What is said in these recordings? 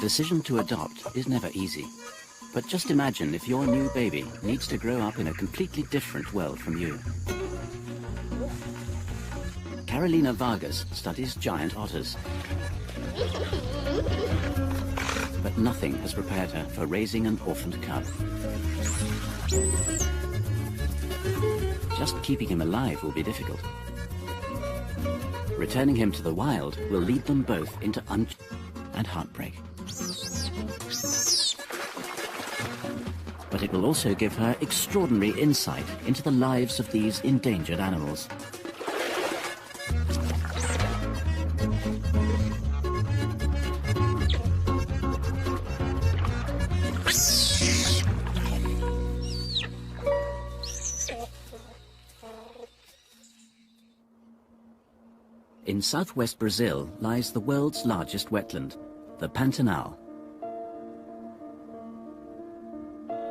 decision to adopt is never easy. But just imagine if your new baby needs to grow up in a completely different world from you. Carolina Vargas studies giant otters. But nothing has prepared her for raising an orphaned cub. Just keeping him alive will be difficult. Returning him to the wild will lead them both into and heartbreak. But it will also give her extraordinary insight into the lives of these endangered animals. In southwest Brazil lies the world's largest wetland, the Pantanal.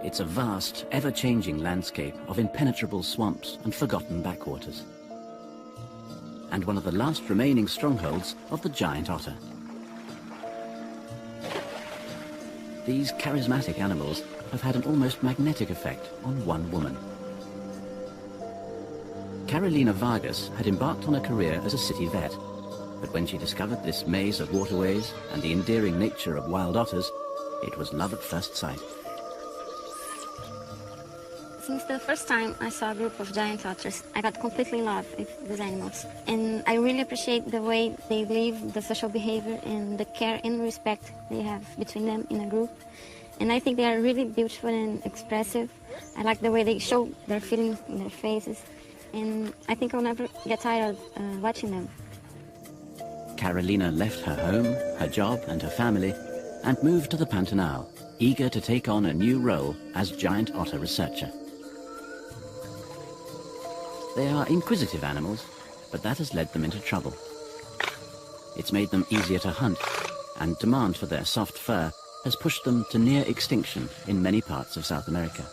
It's a vast, ever-changing landscape of impenetrable swamps and forgotten backwaters, and one of the last remaining strongholds of the giant otter. These charismatic animals have had an almost magnetic effect on one woman. Carolina Vargas had embarked on a career as a city vet, but when she discovered this maze of waterways and the endearing nature of wild otters, it was love at first sight. Since the first time I saw a group of giant otters, I got completely in love with these animals. And I really appreciate the way they live, the social behavior, and the care and respect they have between them in a group. And I think they are really beautiful and expressive. I like the way they show their feelings in their faces. And I think I'll never get tired of watching them. Carolina left her home, her job and her family and moved to the Pantanal, eager to take on a new role as giant otter researcher. They are inquisitive animals, but that has led them into trouble. It's made them easier to hunt, and demand for their soft fur has pushed them to near extinction in many parts of South America.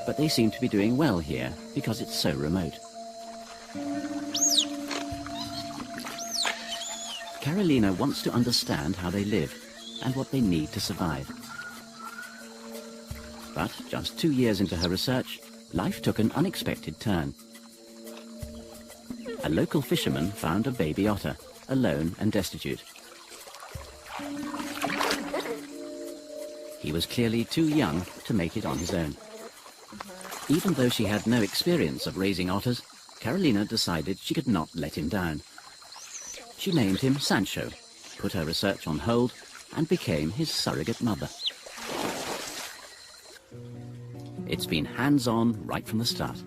But they seem to be doing well here because it's so remote. Carolina wants to understand how they live and what they need to survive. But just 2 years into her research, life took an unexpected turn. A local fisherman found a baby otter, alone and destitute. He was clearly too young to make it on his own. Even though she had no experience of raising otters, Carolina decided she could not let him down. She named him Sancho, put her research on hold, and became his surrogate mother. It's been hands-on right from the start.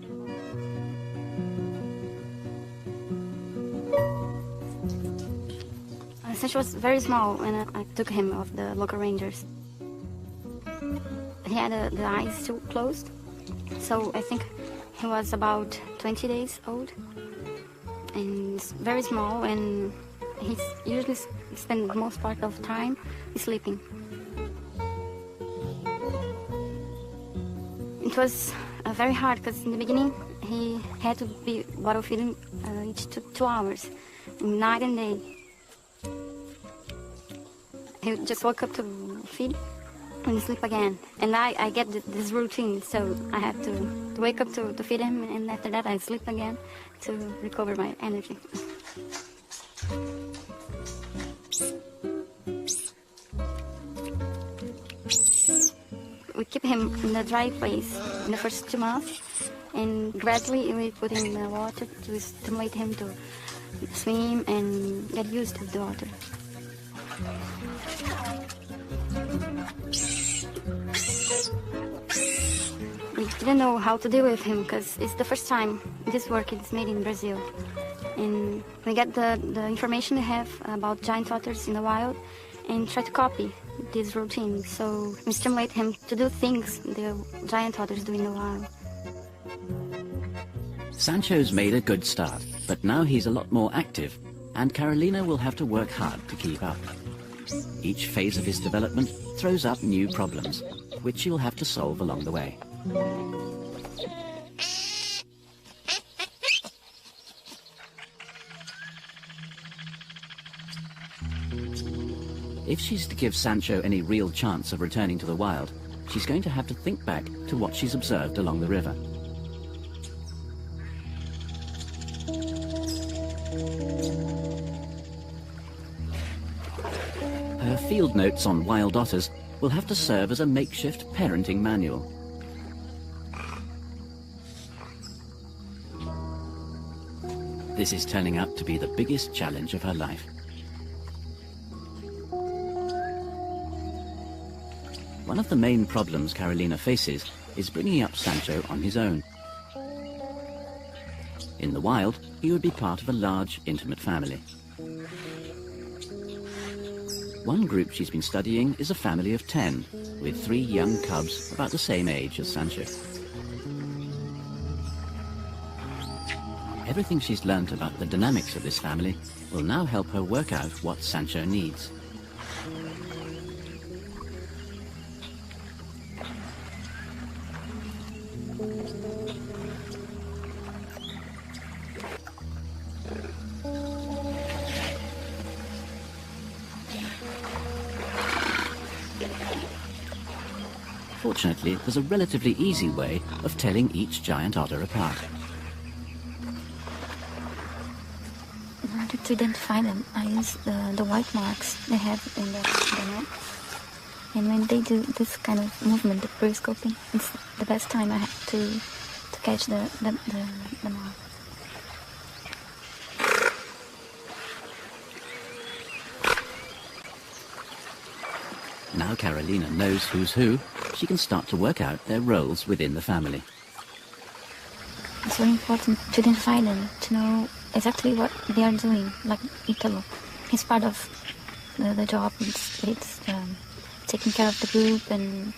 Sancho was very small when I took him off the local rangers. He had the eyes still closed, so I think he was about 20 days old. And he's very small, and he usually spends the most part of time sleeping. It was very hard because in the beginning he had to be bottle feeding each 2 hours, night and day. He would just woke up to feed and sleep again. And I get this routine, so I have to wake up to feed him, and after that I sleep again to recover my energy. We keep him in a dry place in the first 2 months, and gradually we put him in the water to stimulate him to swim and get used to the water. We didn't know how to deal with him because it's the first time this work is made in Brazil. And we get the information we have about giant otters in the wild and try to copy this routine. So we stimulate him to do things the giant otters do in the wild. Sancho's made a good start, but now he's a lot more active, and Carolina will have to work hard to keep up. Each phase of his development throws up new problems, which she'll have to solve along the way. If she's to give Sancho any real chance of returning to the wild, she's going to have to think back to what she's observed along the river. Her field notes on wild otters will have to serve as a makeshift parenting manual. This is turning out to be the biggest challenge of her life. One of the main problems Carolina faces is bringing up Sancho on his own. In the wild, he would be part of a large, intimate family. One group she's been studying is a family of 10, with 3 young cubs about the same age as Sancho. Everything she's learnt about the dynamics of this family will now help her work out what Sancho needs. Fortunately, there's a relatively easy way of telling each giant otter apart. In order to identify them, I use the white marks they have in the neck. And when they do this kind of movement, the periscoping, it's the best time I have to catch the mark. Now Carolina knows who's who, she can start to work out their roles within the family. It's very important to identify them, to know exactly what they are doing, like Italo. He's part of the job, it's taking care of the group and...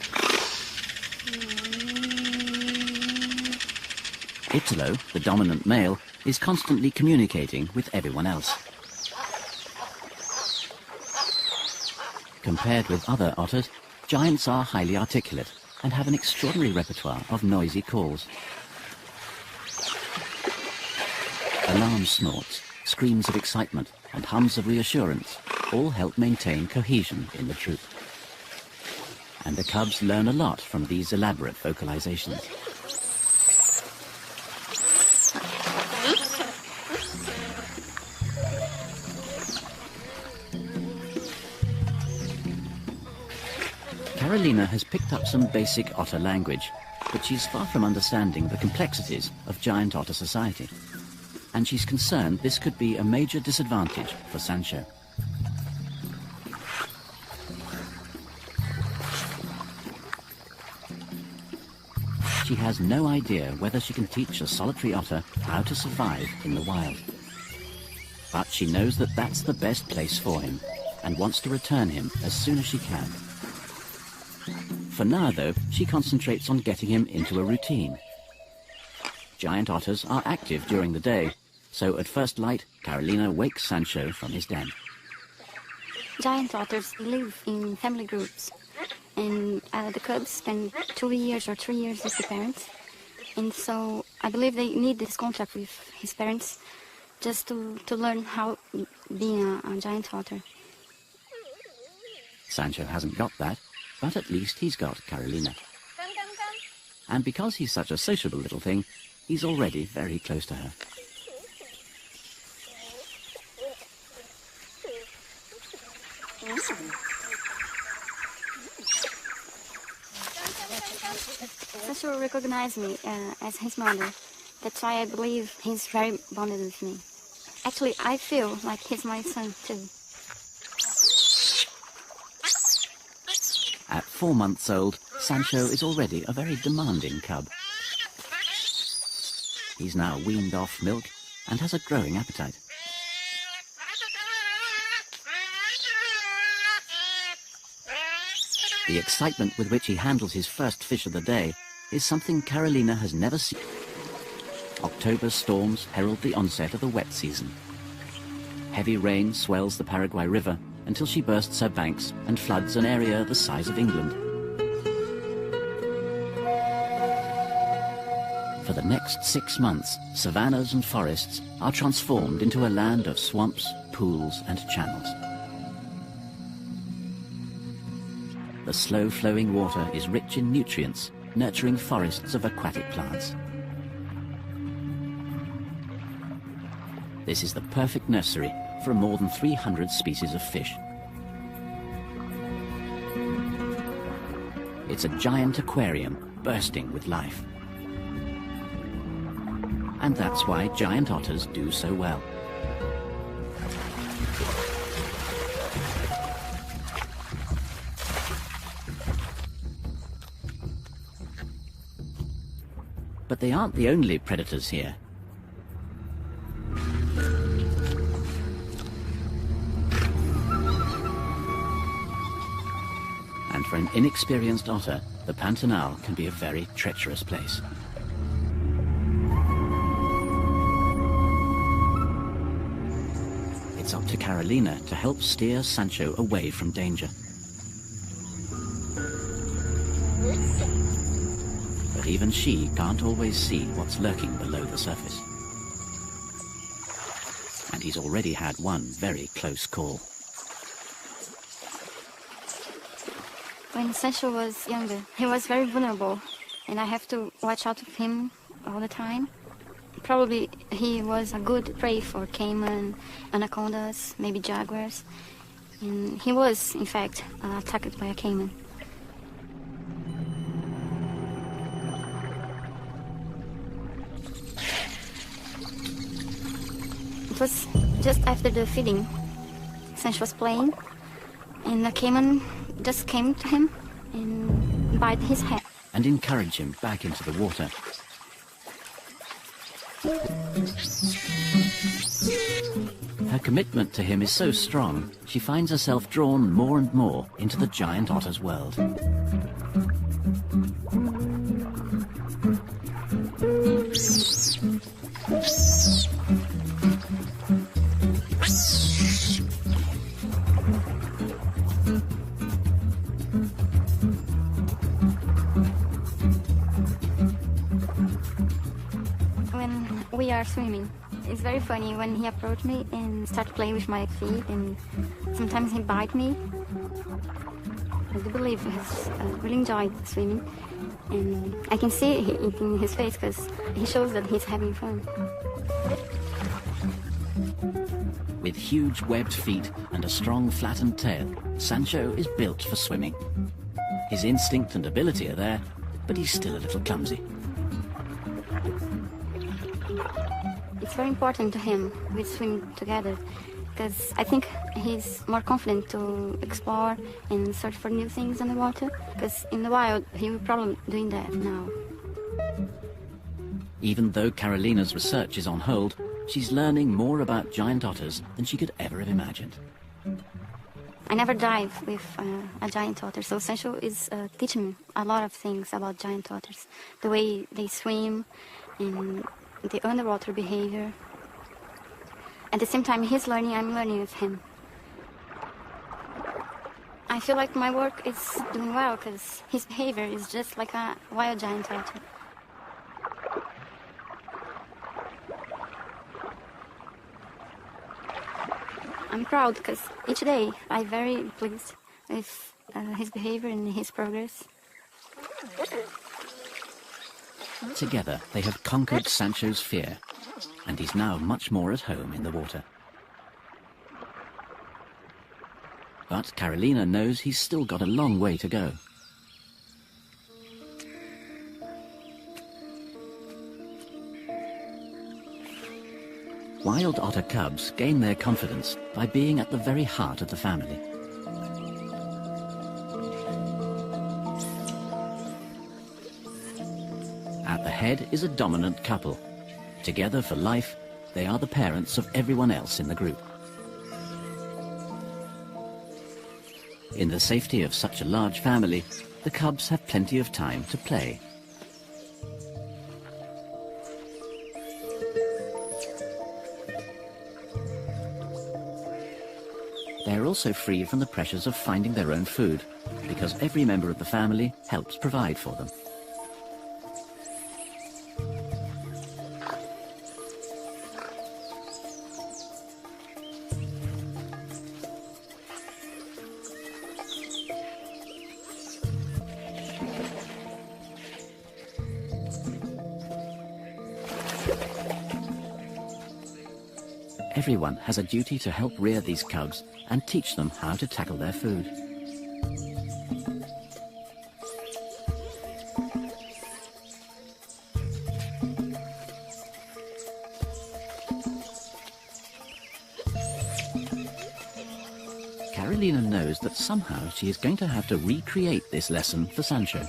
Italo, the dominant male, is constantly communicating with everyone else. Compared with other otters, giants are highly articulate and have an extraordinary repertoire of noisy calls. Alarm snorts, screams of excitement, and hums of reassurance all help maintain cohesion in the troop. And the cubs learn a lot from these elaborate vocalizations. Carolina has picked up some basic otter language, but she's far from understanding the complexities of giant otter society. And she's concerned this could be a major disadvantage for Sancho. She has no idea whether she can teach a solitary otter how to survive in the wild. But she knows that that's the best place for him, and wants to return him as soon as she can. For now, though, she concentrates on getting him into a routine. Giant otters are active during the day, so at first light, Carolina wakes Sancho from his den. Giant otters live in family groups, and the cubs spend 2 years or 3 years with the parents. And so I believe they need this contact with his parents just to learn how being a giant otter. Sancho hasn't got that, but at least he's got Carolina. And because he's such a sociable little thing, he's already very close to her. Sancho recognized me as his mother. That's why I believe he's very bonded with me. Actually, I feel like he's my son too. At 4 months old, Sancho is already a very demanding cub. He's now weaned off milk and has a growing appetite. The excitement with which he handles his first fish of the day is something Carolina has never seen. October's storms herald the onset of the wet season. Heavy rain swells the Paraguay River until she bursts her banks and floods an area the size of England. For the next 6 months, savannas and forests are transformed into a land of swamps, pools and channels. The slow-flowing water is rich in nutrients, nurturing forests of aquatic plants. This is the perfect nursery for more than 300 species of fish. It's a giant aquarium bursting with life. And that's why giant otters do so well. But they aren't the only predators here. And for an inexperienced otter, the Pantanal can be a very treacherous place. It's up to Carolina to help steer Sancho away from danger. But even she can't always see what's lurking below the surface. And he's already had one very close call. When Sancho was younger, he was very vulnerable, and I have to watch out for him all the time. Probably he was a good prey for caiman, anacondas, maybe jaguars, and he was, in fact, attacked by a caiman. It was just after the feeding. Sancho was playing, and the caiman just came to him and bite his head. And encourage him back into the water. Her commitment to him is so strong, she finds herself drawn more and more into the giant otter's world. When we are swimming, it's very funny when he approached me and started playing with my feet, and sometimes he bites me. I do believe he's really enjoyed swimming, and I can see it in his face because he shows that he's having fun. With huge webbed feet and a strong flattened tail, Sancho is built for swimming. His instinct and ability are there, but he's still a little clumsy. It's very important to him we swim together because I think he's more confident to explore and search for new things in the water, because in the wild he will probably doing that now. Even though Carolina's research is on hold, she's learning more about giant otters than she could ever have imagined. I never dive with a giant otter, so Sancho is teaching me a lot of things about giant otters, the way they swim and the underwater behavior. At the same time he's learning, I'm learning with him. I feel like my work is doing well because his behavior is just like a wild giant otter. I'm proud because each day I'm very pleased with his behavior and his progress. Together, they have conquered Sancho's fear, and he's now much more at home in the water. But Carolina knows he's still got a long way to go. Wild otter cubs gain their confidence by being at the very heart of the family. At the head is a dominant couple. Together for life, they are the parents of everyone else in the group. In the safety of such a large family, the cubs have plenty of time to play. They're also free from the pressures of finding their own food, because every member of the family helps provide for them. Everyone has a duty to help rear these cubs and teach them how to tackle their food. Carolina knows that somehow she is going to have to recreate this lesson for Sancho.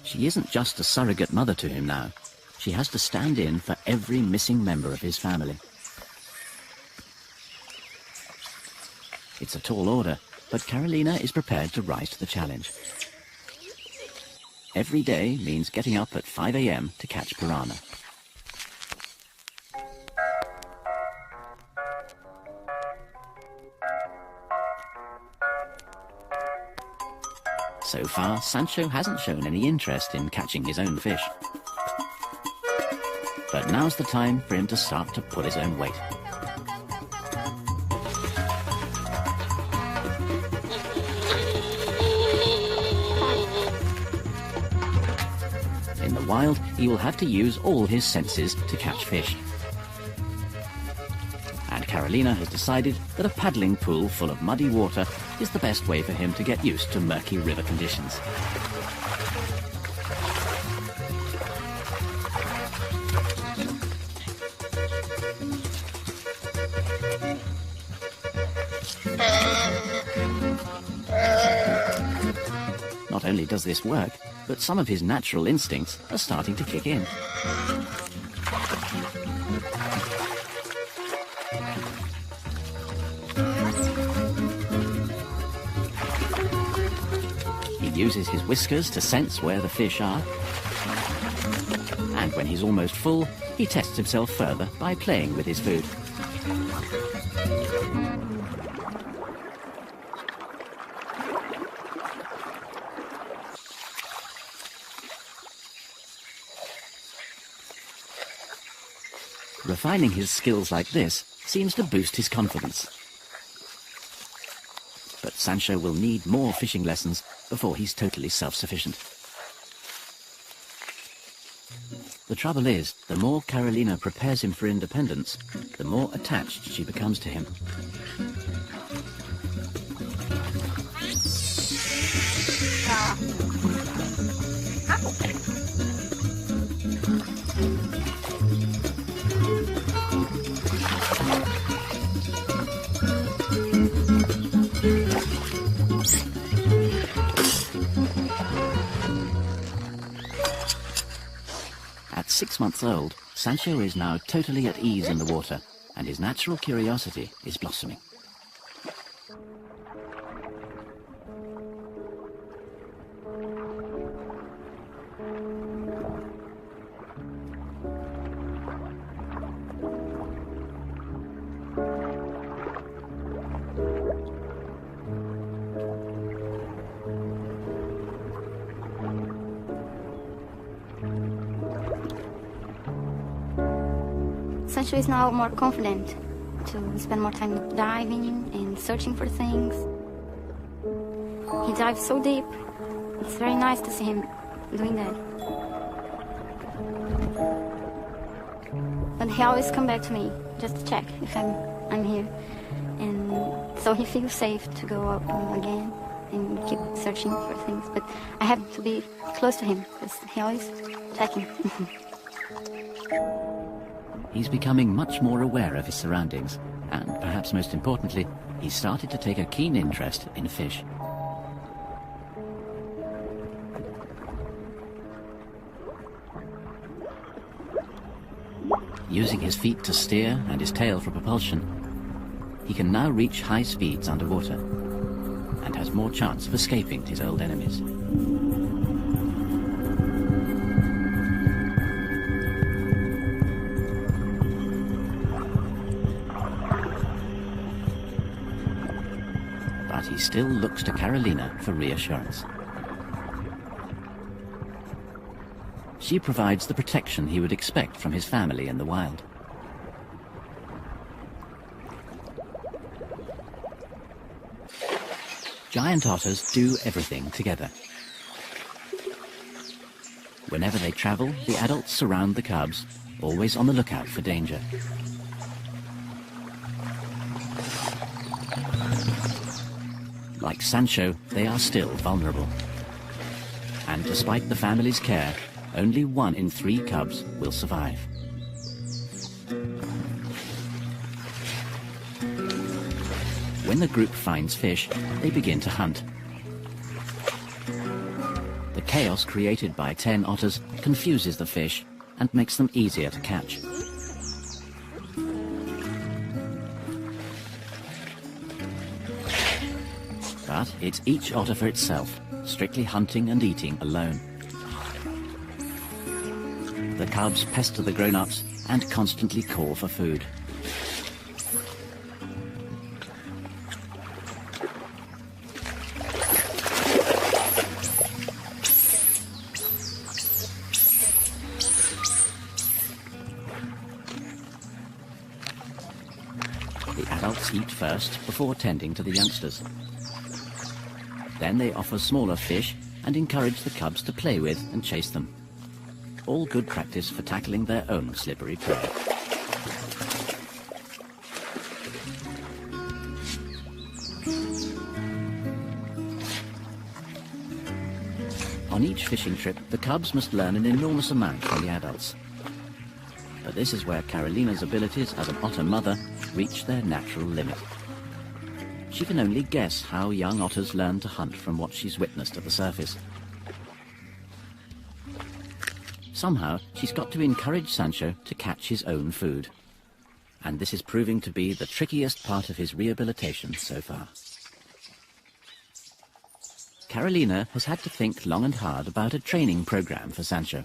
She isn't just a surrogate mother to him now. She has to stand in for every missing member of his family. It's a tall order, but Carolina is prepared to rise to the challenge. Every day means getting up at 5 a.m. to catch piranha. So far, Sancho hasn't shown any interest in catching his own fish. But now's the time for him to start to pull his own weight. In the wild, he will have to use all his senses to catch fish. And Carolina has decided that a paddling pool full of muddy water is the best way for him to get used to murky river conditions. Not only does this work, but some of his natural instincts are starting to kick in. He uses his whiskers to sense where the fish are. And when he's almost full, he tests himself further by playing with his food. Refining his skills like this seems to boost his confidence. But Sancho will need more fishing lessons before he's totally self-sufficient. The trouble is, the more Carolina prepares him for independence, the more attached she becomes to him. At 6 months old, Sancho is now totally at ease in the water, and his natural curiosity is blossoming. Sancho is now more confident to spend more time diving and searching for things. He dives so deep. It's very nice to see him doing that. But he always comes back to me just to check if I'm here. And so he feels safe to go up again and keep searching for things. But I have to be close to him because he always checking. He's becoming much more aware of his surroundings, and perhaps most importantly, he's started to take a keen interest in fish. Using his feet to steer and his tail for propulsion, he can now reach high speeds underwater, and has more chance of escaping his old enemies. But he still looks to Carolina for reassurance. She provides the protection he would expect from his family in the wild. Giant otters do everything together. Whenever they travel, the adults surround the cubs always on the lookout for danger. Like Sancho, they are still vulnerable. And despite the family's care, only 1 in 3 cubs will survive. When the group finds fish, they begin to hunt. The chaos created by 10 otters confuses the fish and makes them easier to catch. But it's each otter for itself, strictly hunting and eating alone. The cubs pester the grown-ups and constantly call for food. The adults eat first before tending to the youngsters. Then they offer smaller fish and encourage the cubs to play with and chase them. All good practice for tackling their own slippery prey. On each fishing trip, the cubs must learn an enormous amount from the adults. But this is where Carolina's abilities as an otter mother reach their natural limit. She can only guess how young otters learn to hunt from what she's witnessed at the surface. Somehow, she's got to encourage Sancho to catch his own food. And this is proving to be the trickiest part of his rehabilitation so far. Carolina has had to think long and hard about a training program for Sancho.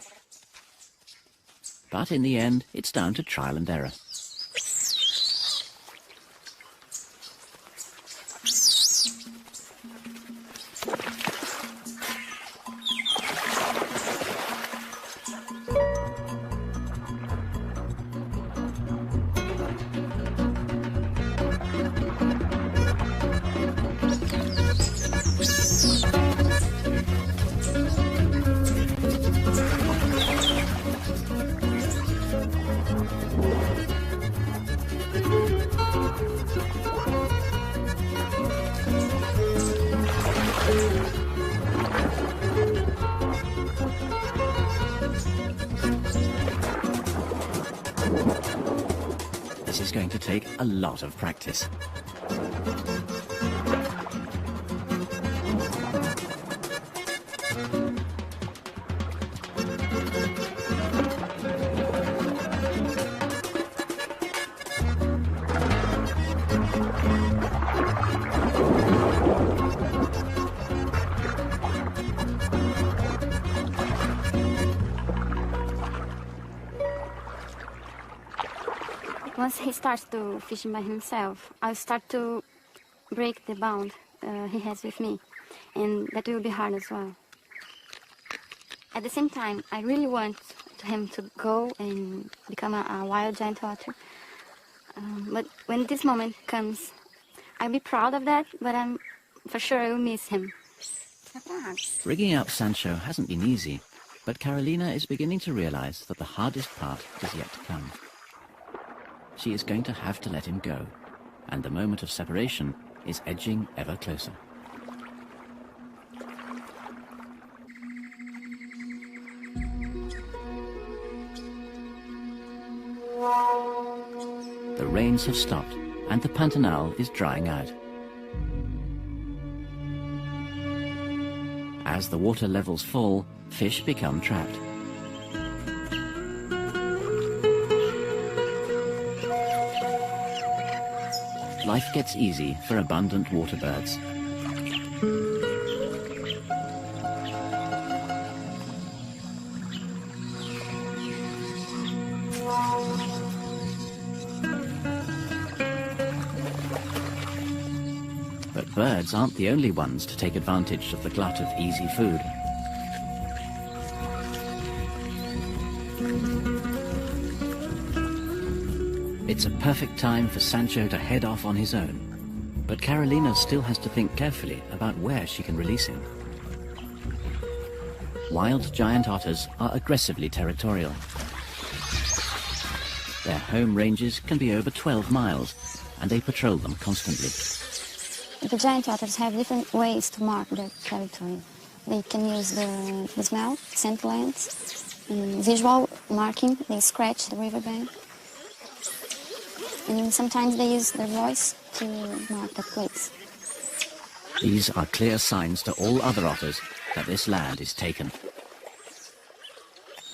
But in the end, it's down to trial and error. This is going to take a lot of practice. Once he starts to fishing by himself, I'll start to break the bond he has with me, and that will be hard as well. At the same time, I really want him to go and become a wild giant otter. But when this moment comes, I'll be proud of that, but for sure I will miss him. Bringing up Sancho hasn't been easy, but Carolina is beginning to realize that the hardest part is yet to come. She is going to have to let him go, and the moment of separation is edging ever closer. The rains have stopped, and the Pantanal is drying out. As the water levels fall, fish become trapped. Life gets easy for abundant water birds. But birds aren't the only ones to take advantage of the glut of easy food. It's a perfect time for Sancho to head off on his own, but Carolina still has to think carefully about where she can release him. Wild giant otters are aggressively territorial. Their home ranges can be over 12 miles, and they patrol them constantly. The giant otters have different ways to mark their territory. They can use the smell, scent glands, visual marking. They scratch the riverbank. And sometimes they use their voice to mark that place. These are clear signs to all other otters that this land is taken.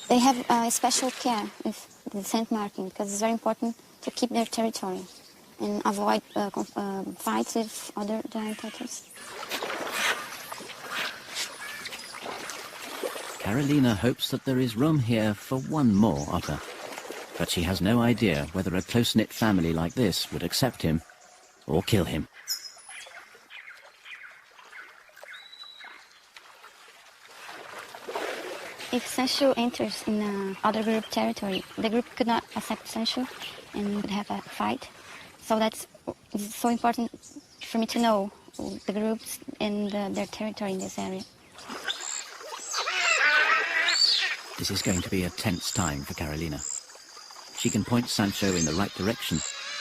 They have special care with the scent marking because it's very important to keep their territory and avoid fights with other giant otters. Carolina hopes that there is room here for one more otter, but she has no idea whether a close-knit family like this would accept him or kill him. If Sancho enters in other group territory, the group could not accept Sancho and would have a fight. So it's so important for me to know the groups and their territory in this area. This is going to be a tense time for Carolina. She can point Sancho in the right direction,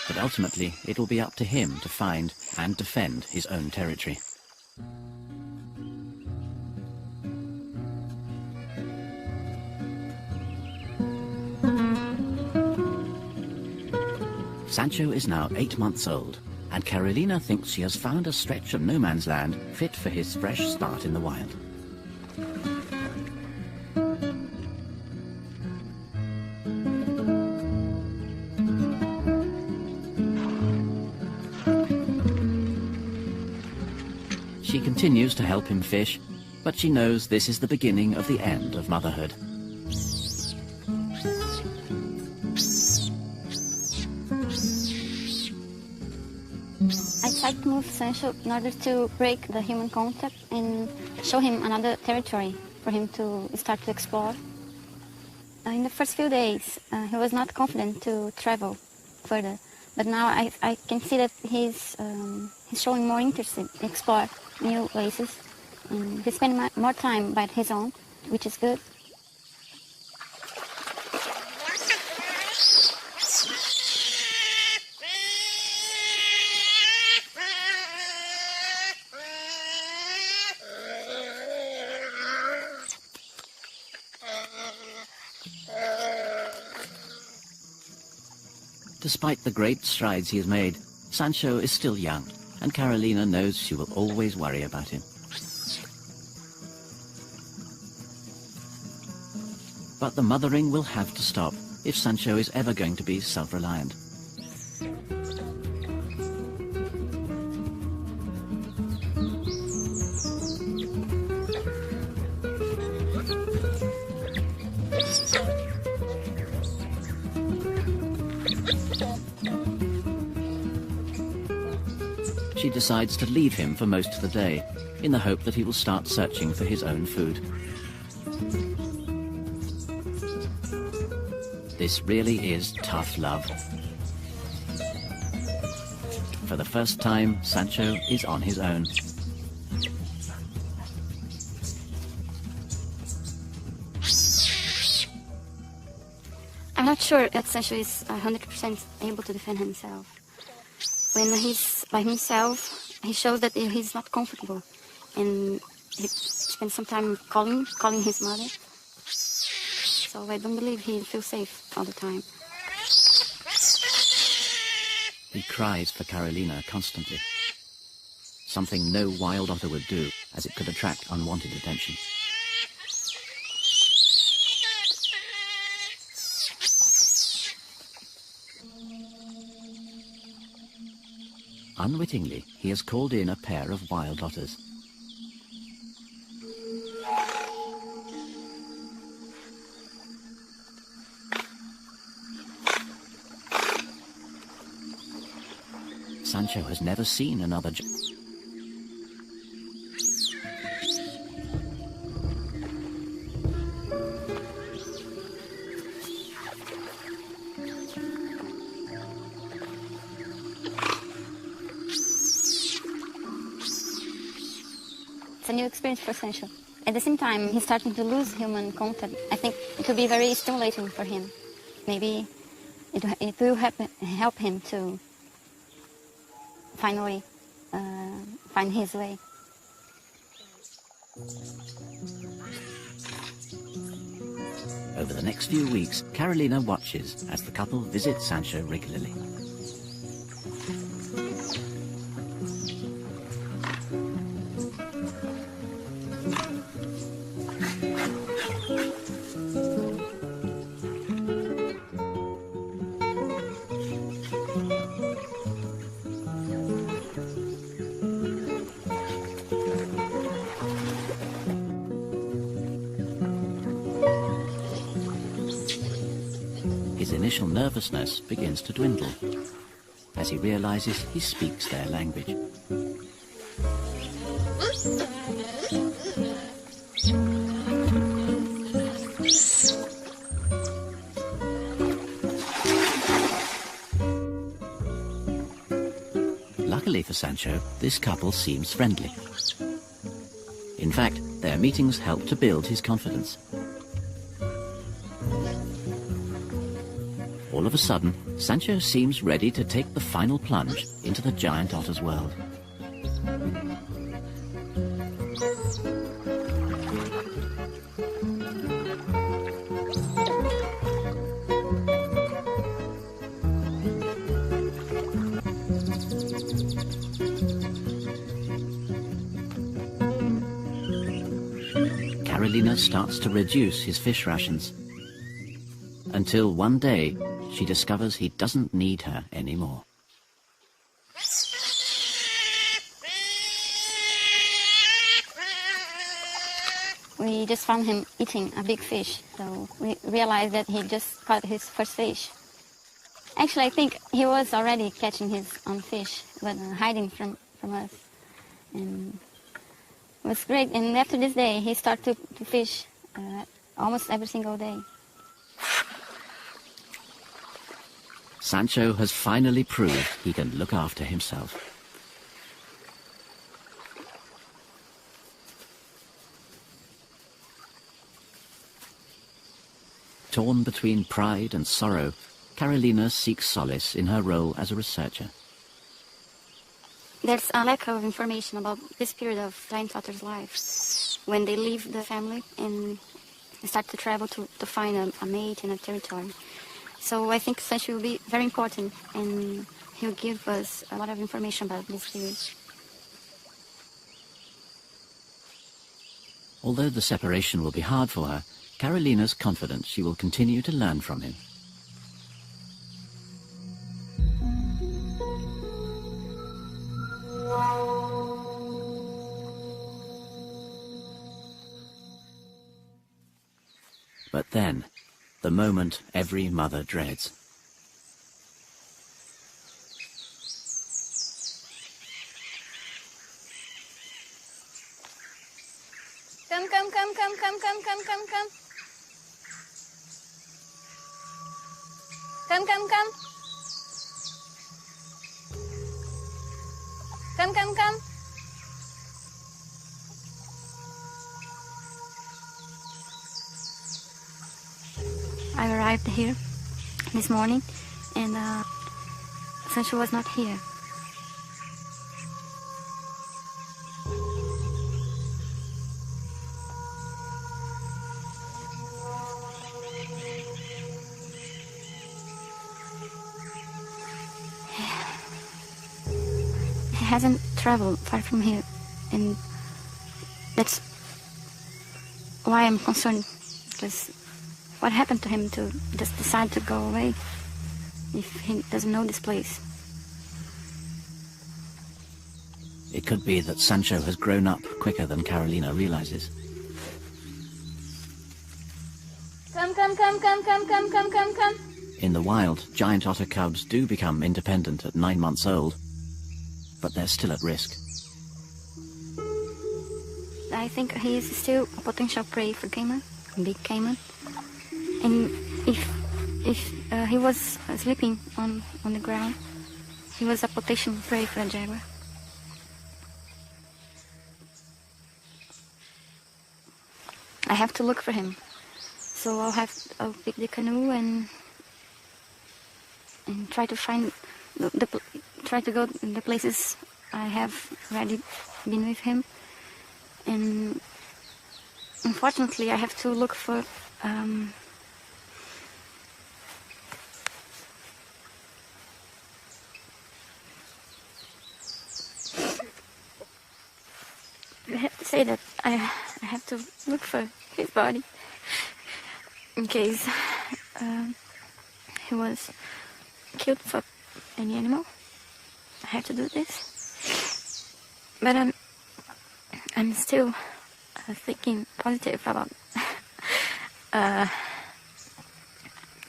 but ultimately it will be up to him to find and defend his own territory. Sancho is now 8 months old, and Carolina thinks she has found a stretch of no man's land fit for his fresh start in the wild. She continues to help him fish, but she knows this is the beginning of the end of motherhood. I tried to move Sancho in order to break the human contact and show him another territory for him to start to explore. In the first few days, he was not confident to travel further, but now I can see that he's showing more interest in explore new places. He's spending more time by his own, which is good. Despite the great strides he has made, Sancho is still young, and Carolina knows she will always worry about him. But the mothering will have to stop if Sancho is ever going to be self-reliant. She decides to leave him for most of the day, in the hope that he will start searching for his own food. This really is tough love. For the first time, Sancho is on his own. I'm not sure that Sancho is 100% able to defend himself. When he's by himself, he shows that he's not comfortable, and he spends some time calling his mother. So I don't believe he feels safe all the time. He cries for Carolina constantly, something no wild otter would do, as it could attract unwanted attention. Unwittingly, he has called in a pair of wild otters. Sancho has never seen another It's a new experience for Sancho. At the same time, he's starting to lose human contact. I think it could be very stimulating for him. Maybe it will help him to finally find his way. Over the next few weeks, Carolina watches as the couple visit Sancho regularly. His initial nervousness begins to dwindle as he realizes he speaks their language. Luckily for Sancho, this couple seems friendly. In fact, their meetings help to build his confidence. All of a sudden, Sancho seems ready to take the final plunge into the giant otter's world. Carolina starts to reduce his fish rations, until one day she discovers he doesn't need her anymore. We just found him eating a big fish, so we realized that he just caught his first fish. Actually, I think he was already catching his own fish, but hiding from us. And it was great, and after this day, he started to fish almost every single day. Sancho has finally proved he can look after himself. Torn between pride and sorrow, Carolina seeks solace in her role as a researcher. There's a lack of information about this period of giant otter's life, when they leave the family and start to travel to find a mate in a territory. So I think Sancho will be very important, and he'll give us a lot of information about this period. Although the separation will be hard for her, Carolina's confident she will continue to learn from him. But then, the moment every mother dreads. Come, come, come, come, come, come, come, come, come. Come, come, come. Come, come, come. I arrived here this morning, and Sancho was not here. He hasn't traveled far from here, and that's why I'm concerned, because what happened to him to just decide to go away if he doesn't know this place? It could be that Sancho has grown up quicker than Carolina realizes. Come, come, come, come, come, come, come, come, come. In the wild, giant otter cubs do become independent at 9 months old, but they're still at risk. I think he is still a potential prey for caiman, big caiman. And if he was sleeping on the ground, he was a potential prey for a jaguar. I have to look for him. So I'll pick the canoe and and try to find try to go in the places I have already been with him. And unfortunately, I have to look for I have to say that I have to look for his body in case he was killed for any animal. I have to do this, but I'm still thinking positive about.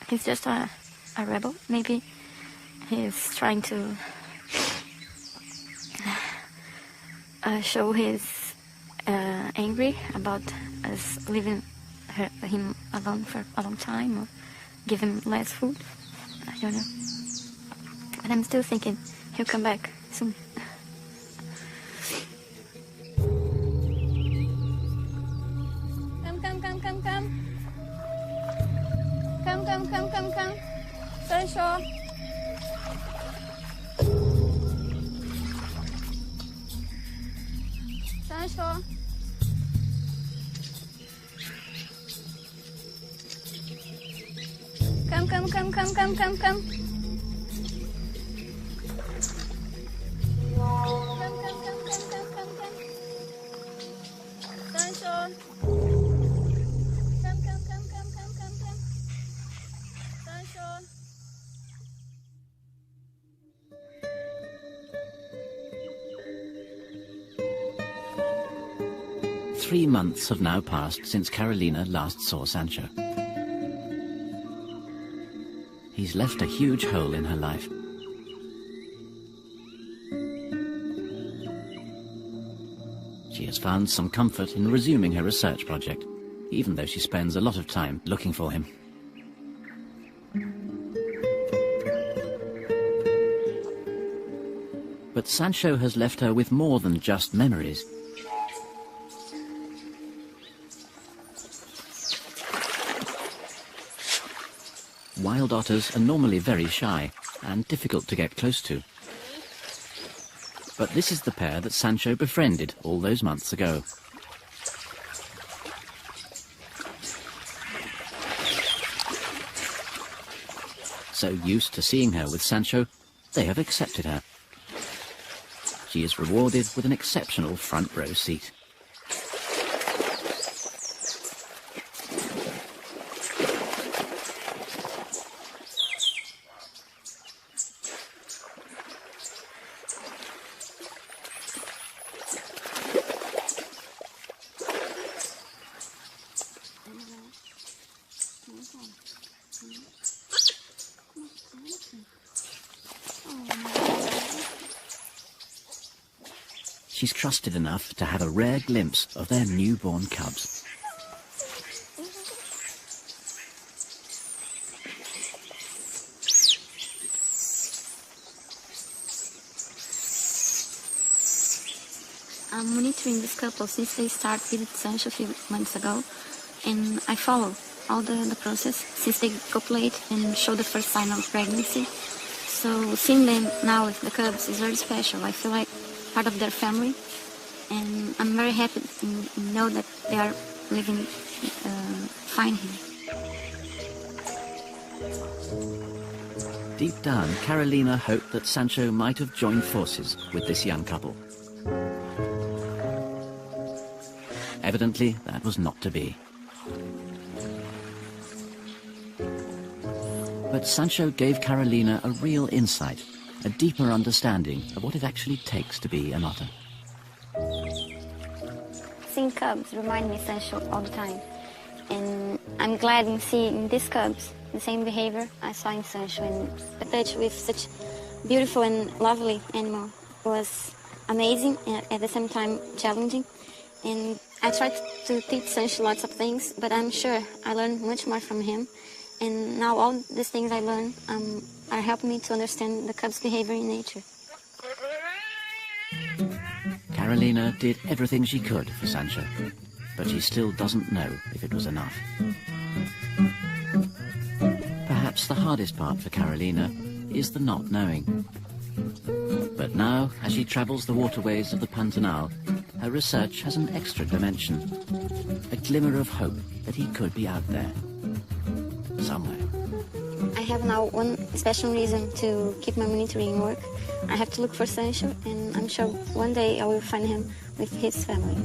He's just a rebel. Maybe he's trying to show his angry about us leaving him alone for a long time, or give him less food. I don't know. But I'm still thinking he'll come back soon. Come. Sancho. Sancho. Come. Sancho. Come. Sancho. 3 months have now passed since Carolina last saw Sancho. He's left a huge hole in her life. She has found some comfort in resuming her research project, even though she spends a lot of time looking for him. But Sancho has left her with more than just memories. Wild otters are normally very shy and difficult to get close to. But this is the pair that Sancho befriended all those months ago. So used to seeing her with Sancho, they have accepted her. She is rewarded with an exceptional front row seat. She's trusted enough to have a rare glimpse of their newborn cubs. I'm monitoring this couple since they started with Sancho a few months ago, and I follow all the process since they copulate and show the first sign of pregnancy. So seeing them now with the cubs is very special. I feel like part of their family, and I'm very happy to know that they are living fine here. Deep down, Carolina hoped that Sancho might have joined forces with this young couple. Evidently, that was not to be. But Sancho gave Carolina a real insight, a deeper understanding of what it actually takes to be an otter. Seeing cubs remind me of Sancho all the time. And I'm glad in seeing these cubs the same behavior I saw in Sancho. And the touch with such beautiful and lovely animal was amazing and at the same time challenging. And I tried to teach Sancho lots of things, but I'm sure I learned much more from him. And now all these things I learned are helping me to understand the cub's behavior in nature. Carolina did everything she could for Sancho, but she still doesn't know if it was enough. Perhaps the hardest part for Carolina is the not knowing. But now, as she travels the waterways of the Pantanal, her research has an extra dimension. A glimmer of hope that he could be out there. Somewhere. I have now one special reason to keep my monitoring work. I have to look for Sancho, and I'm sure one day I will find him with his family.